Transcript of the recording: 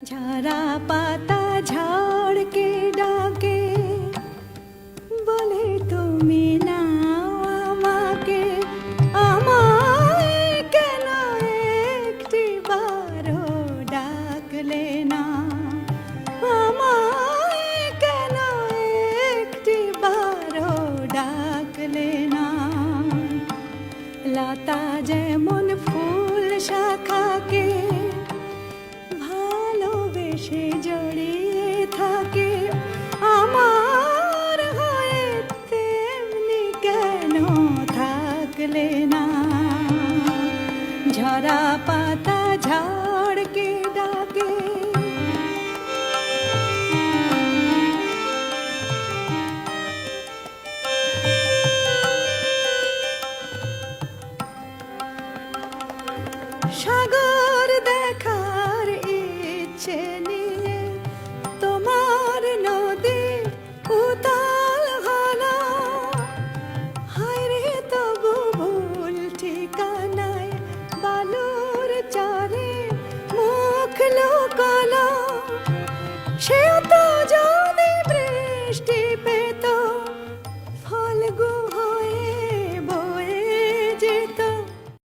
ঝরা পাতা ঝড়কে ডাকে, বলে তুমি নাও আমাকে, আমায় কেন একটি বারও ডাকলে না, আমায় কেন একটি বারও ডাকলে না। লতা যেমন ফুল শাখাকে ভালোবেসে জড়িয়ে থাকে, আমার হয়ে তেমনি কেন থাকলে না। ঝরা পাতা ঝড়কে ডাকে। সাগর দেখার ইচ্ছে নিয়ে তোমার নদী উতাল হলো, হায়রে তবু ভুল ঠিকানায় বালুর চরে মুখ লুকোলো। সেও তো যদি বৃষ্টি